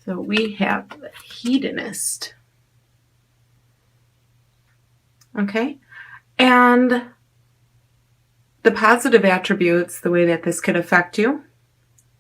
So we have the hedonist. Okay. And the positive attributes, the way that this could affect you,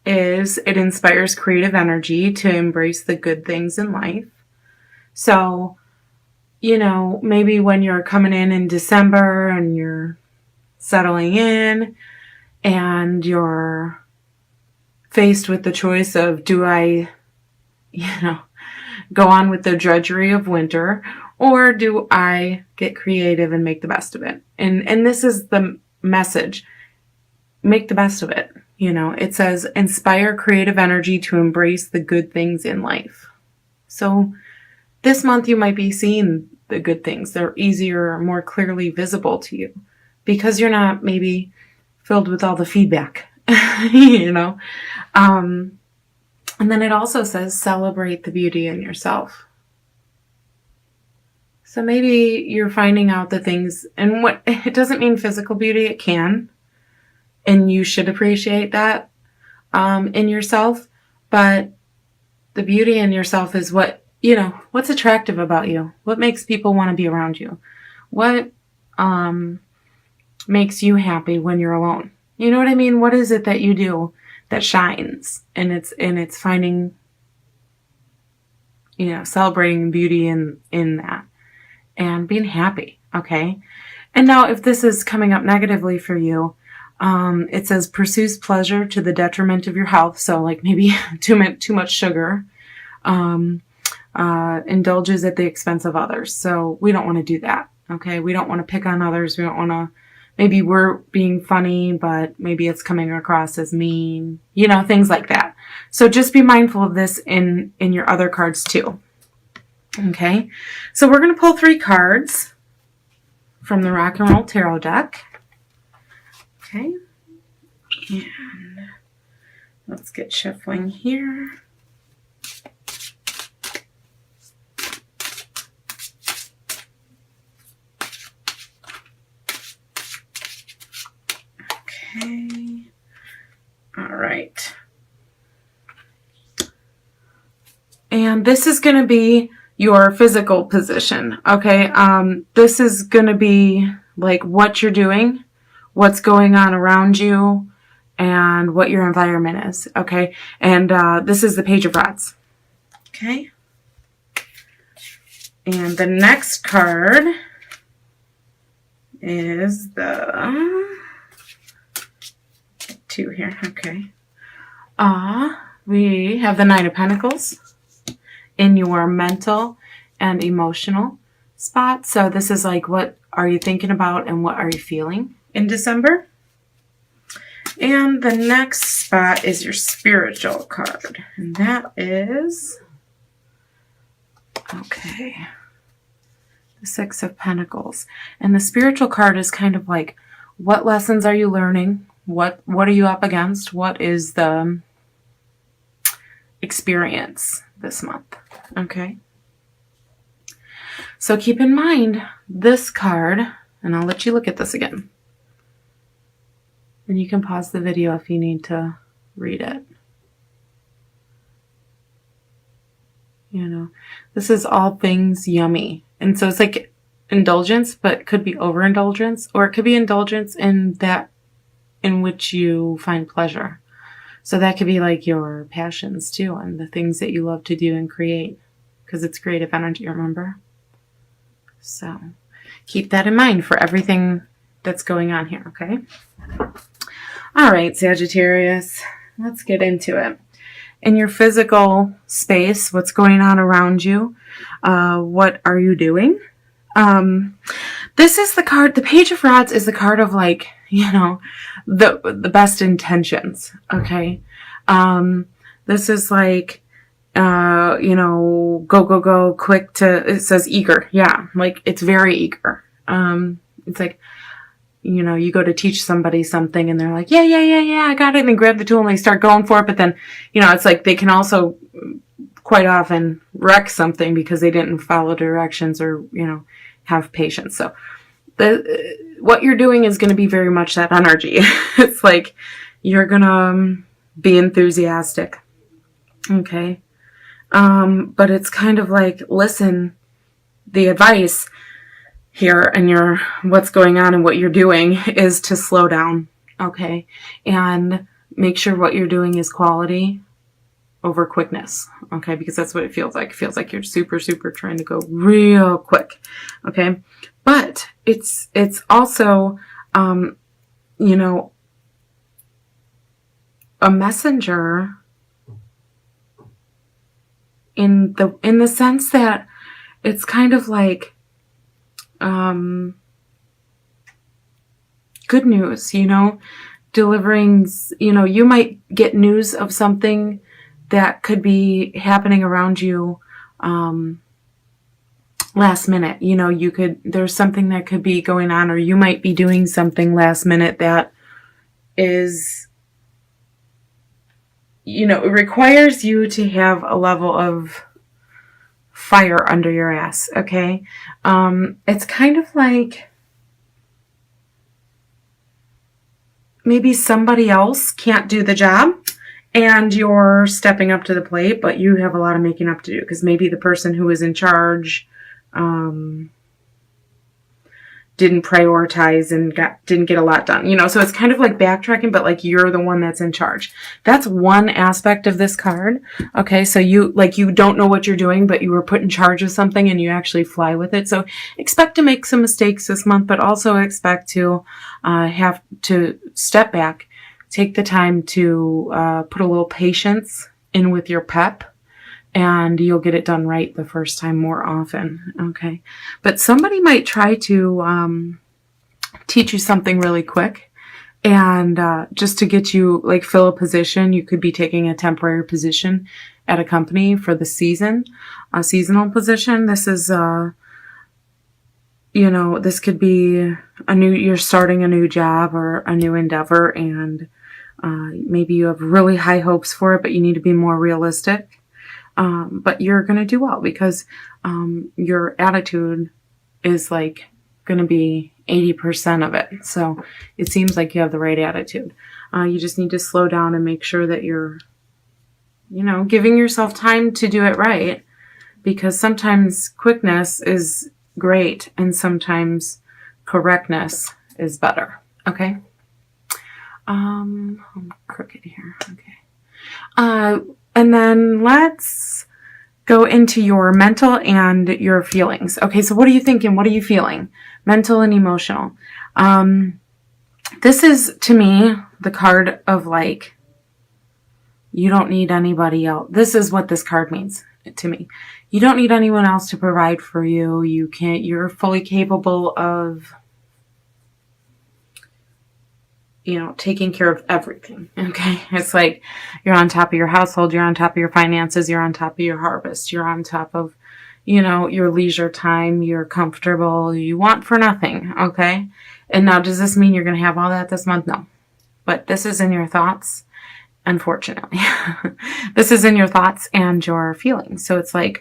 is it inspires creative energy to embrace the good things in life. So, you know, maybe when you're coming in December and you're settling in and you're faced with the choice of, do I, go on with the drudgery of winter, or do I get creative and make the best of it? And this is the message. Make the best of it. It says, inspire creative energy to embrace the good things in life. So this month you might be seeing the good things. They're easier, more clearly visible to you because you're not maybe filled with all the feedback, And then it also says, celebrate the beauty in yourself. So maybe you're finding out the things, and what it doesn't mean physical beauty, it can. And you should appreciate that in yourself. But the beauty in yourself is what's attractive about you? What makes people want to be around you? What makes you happy when you're alone? You know what I mean? What is it that you do that shines? And it's finding, celebrating beauty in that and being happy. Okay. And now if this is coming up negatively for you, it says pursues pleasure to the detriment of your health. So like maybe too much sugar, indulges at the expense of others. So we don't want to do that. Okay. We don't want to pick on others. We don't want to, maybe we're being funny, but maybe it's coming across as mean, things like that. So just be mindful of this in your other cards too. Okay. So we're going to pull 3 cards from the Rock and Roll Tarot deck. Okay, and let's get shuffling here. Okay, all right. And this is going to be your physical position, okay? This is going to be like what you're doing, what's going on around you, and what your environment is, okay? And this is the Page of Rods, okay? And the next card is the 2 here, okay? We have the Nine of Pentacles in your mental and emotional spot. So this is like, what are you thinking about and what are you feeling in December? And the next spot is your spiritual card. And that is, okay, the 6 of Pentacles. And the spiritual card is kind of like, what lessons are you learning? What are you up against? What is the experience this month? Okay. So keep in mind this card, and I'll let you look at this again. And you can pause the video if you need to read it. This is all things yummy. And so it's like indulgence, but it could be overindulgence, or it could be indulgence in that in which you find pleasure. So that could be like your passions too, and the things that you love to do and create, because it's creative energy, remember? So keep that in mind for everything that's going on here, okay? All right, Sagittarius, let's get into it. In your physical space, what's going on around you? What are you doing? This is the card, the Page of Rods is the card of like, the best intentions, okay? This is like, go, quick to, it says eager. Yeah, like it's very eager. It's like, you go to teach somebody something and they're like, yeah, I got it. And they grab the tool and they start going for it. But then, it's like they can also quite often wreck something because they didn't follow directions or, have patience. So what you're doing is going to be very much that energy. It's like you're going to be enthusiastic. Okay. But it's kind of like, listen, the advice here and what's going on and what you're doing is to slow down, okay? And make sure what you're doing is quality over quickness, okay? Because that's what it feels like. It feels like you're super, super trying to go real quick, okay? But it's also, you know, a messenger in the sense that it's kind of like good news, delivering, you might get news of something that could be happening around you last minute. There's something that could be going on, or you might be doing something last minute that is, it requires you to have a level of fire under your ass, okay? It's kind of like maybe somebody else can't do the job and you're stepping up to the plate, but you have a lot of making up to do because maybe the person who is in charge didn't prioritize and didn't get a lot done, so it's kind of like backtracking, but like you're the one that's in charge. That's one aspect of this card. Okay. So you don't know what you're doing, but you were put in charge of something and you actually fly with it. So expect to make some mistakes this month, but also expect to have to step back, take the time to put a little patience in with your pep, and you'll get it done right the first time more often, okay? But somebody might try to teach you something really quick, and just to get you, fill a position. You could be taking a temporary position at a company for the season, a seasonal position. This is, this could be you're starting a new job or a new endeavor, and maybe you have really high hopes for it, but you need to be more realistic. But you're going to do well because your attitude is going to be 80% of it. So it seems like you have the right attitude. You just need to slow down and make sure that you're, giving yourself time to do it right, because sometimes quickness is great and sometimes correctness is better. Okay. I'm crooked here. Okay. And then let's go into your mental and your feelings. Okay, so what are you thinking? What are you feeling? Mental and emotional. This is, to me, the card of you don't need anybody else. This is what this card means to me. You don't need anyone else to provide for you. You're fully capable of taking care of everything. Okay. It's like you're on top of your household, you're on top of your finances, you're on top of your harvest, you're on top of, your leisure time, you're comfortable, you want for nothing. Okay. And now, does this mean you're going to have all that this month? No. But this is in your thoughts, unfortunately. This is in your thoughts and your feelings. So it's so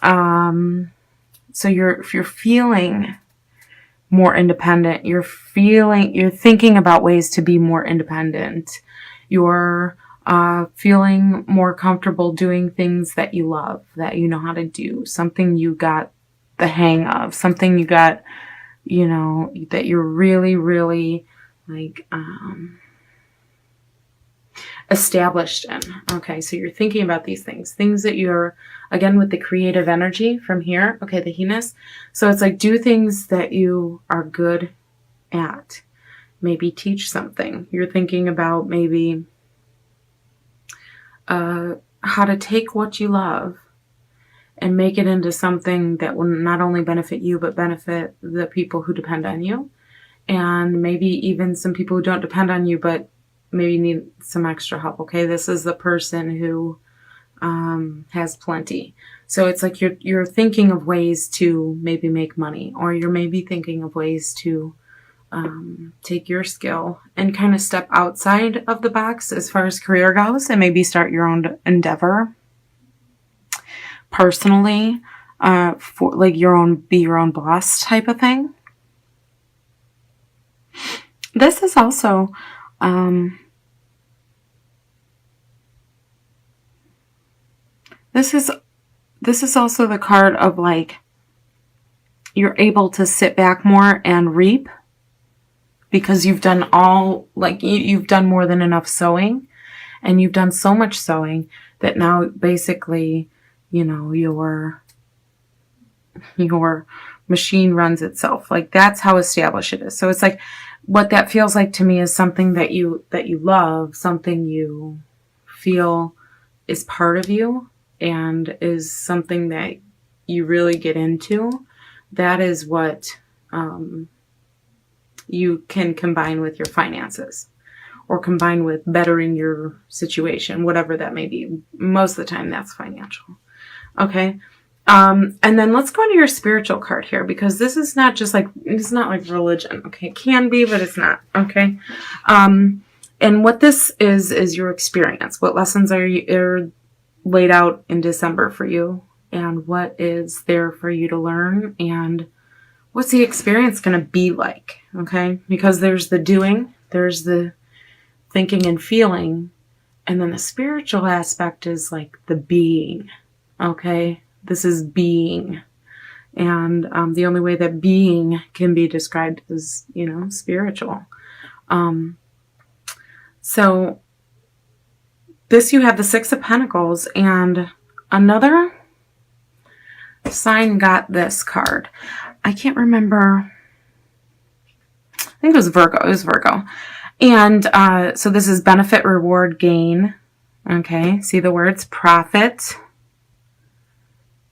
if you're feeling more independent, you're thinking about ways to be more independent, you're feeling more comfortable doing things that you love, that you know how to do, something you got the hang of, something you got, that you're really, really established in. Okay, so you're thinking about these things that you're, again, with the creative energy from here. Okay, the he-ness. So it's do things that you are good at. Maybe teach something. You're thinking about maybe how to take what you love and make it into something that will not only benefit you, but benefit the people who depend on you. And maybe even some people who don't depend on you, but maybe need some extra help. Okay, this is the person who has plenty. So it's you're thinking of ways to maybe make money, or you're maybe thinking of ways to take your skill and kind of step outside of the box as far as career goes, and maybe start your own endeavor personally, for be your own boss type of thing. This is also This is also the card of like, you're able to sit back more and reap because you've done all, like you've done more than enough sowing, and you've done so much sowing that now basically, you know, your machine runs itself. Like that's how established it is. So it's like, what that feels like to me is something that you love, something you feel is part of you and is something that you really get into. That is what you can combine with your finances, or combine with bettering your situation, whatever that may be. Most of the time that's financial. Okay. And then let's go into your spiritual card here, because this is not just like, it's not like religion. Okay. It can be, but it's not. Okay. And what this is your experience. What lessons are laid out in December for you, and what is there for you to learn, and what's the experience going to be like? Okay. Because there's the doing, there's the thinking and feeling, and then the spiritual aspect is like the being. Okay. This is being. And the only way that being can be described is, you know, spiritual. So this, you have the Six of Pentacles, and another sign got this card. I can't remember. I think it was Virgo. It was Virgo. And so this is benefit, reward, gain. Okay. See the words? Profit.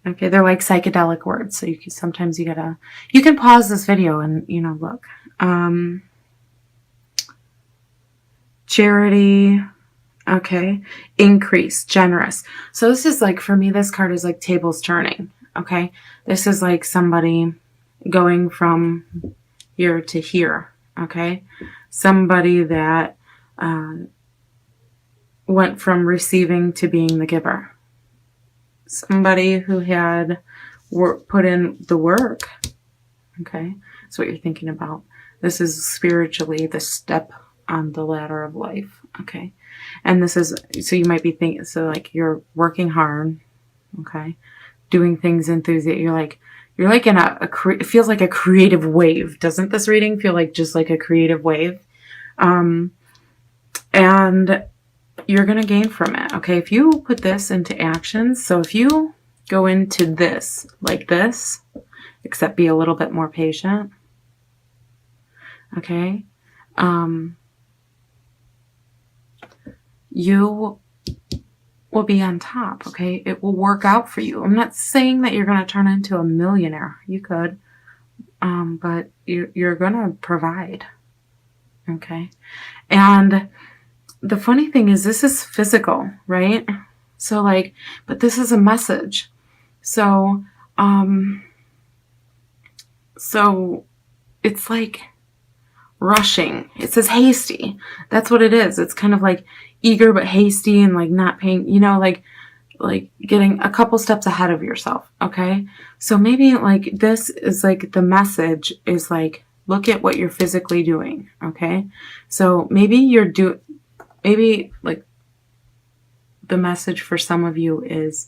Okay, they're like psychedelic words, so sometimes you can pause this video and, you know, look. Charity, okay, increase, generous. So this is like, for me, this card is like tables turning, okay? This is like somebody going from here to here, okay? Somebody that went from receiving to being the giver. Somebody who had put in the work. Okay. That's what you're thinking about. This is spiritually the step on the ladder of life. Okay. And this is, so you might be thinking, so like you're working hard. Okay. Doing things enthusiastic. You're like in it feels like a creative wave. Doesn't this reading feel like just like a creative wave? And you're going to gain from it. Okay. If you put this into action, so if you go into this like this, except be a little bit more patient. Okay. You will be on top. Okay. It will work out for you. I'm not saying that you're going to turn into a millionaire. You could, but you're going to provide. Okay. And the funny thing is, this is physical, right? So like, but this is a message. So, so it's like rushing. It says hasty. That's what it is. It's kind of like eager, but hasty, and like not paying, you know, like getting a couple steps ahead of yourself. Okay. So maybe like this is like the message is like, look at what you're physically doing. Okay. So maybe maybe like the message for some of you is,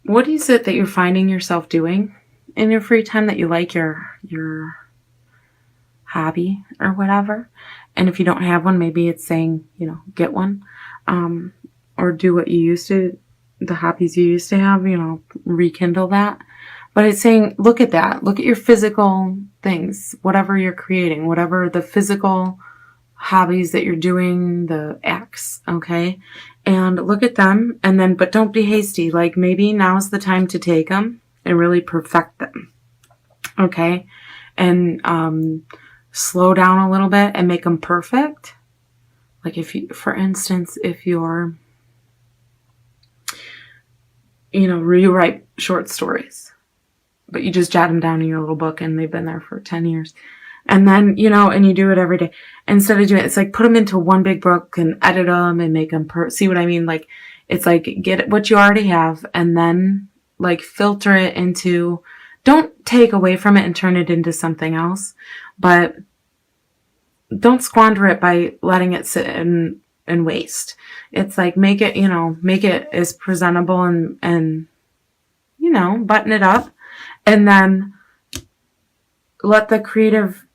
what is it that you're finding yourself doing in your free time that you like, your hobby or whatever? And if you don't have one, maybe it's saying, you know, get one, or do what you used to, the hobbies you used to have, you know, rekindle that. But it's saying, look at that. Look at your physical things, whatever you're creating, whatever the physical hobbies that you're doing, the acts, okay? And look at them, and then, but don't be hasty. Like maybe now's the time to take them and really perfect them, okay? And slow down a little bit and make them perfect. Like if you, for instance, if you're, you know, rewrite short stories, but you just jot them down in your little book and they've been there for 10 years. And then, you know, and you do it every day. Instead of doing it, it's like put them into one big book and edit them and make them see what I mean? Like, it's like get what you already have and then like filter it into, don't take away from it and turn it into something else, but don't squander it by letting it sit and and waste. It's like, make it, make it as presentable and, button it up, and then let the creative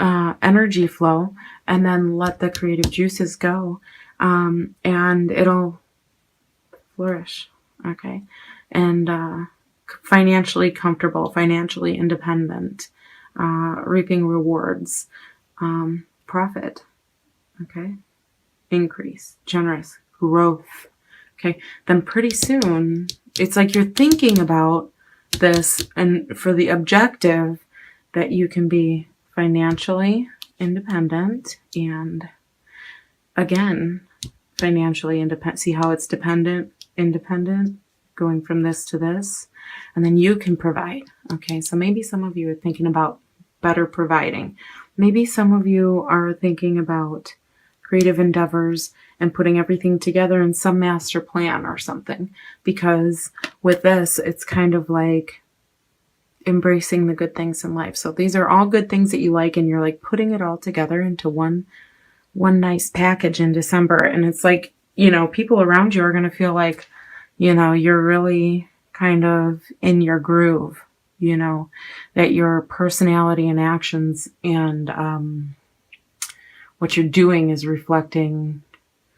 energy flow, and then let the creative juices go, and it'll flourish. Okay. And financially comfortable, financially independent, reaping rewards, profit. Okay. Increase, generous, growth. Okay. Then pretty soon, it's like you're thinking about this, and for the objective that you can be financially independent, and again, financially independent. See how it's independent, going from this to this, and then you can provide. Okay, so maybe some of you are thinking about better providing. Maybe some of you are thinking about creative endeavors and putting everything together in some master plan or something, because with this, it's kind of like embracing the good things in life. So these are all good things that you like, and you're like putting it all together into one nice package in December. And it's like, people around you are going to feel like, you're really kind of in your groove, that your personality and actions and what you're doing is reflecting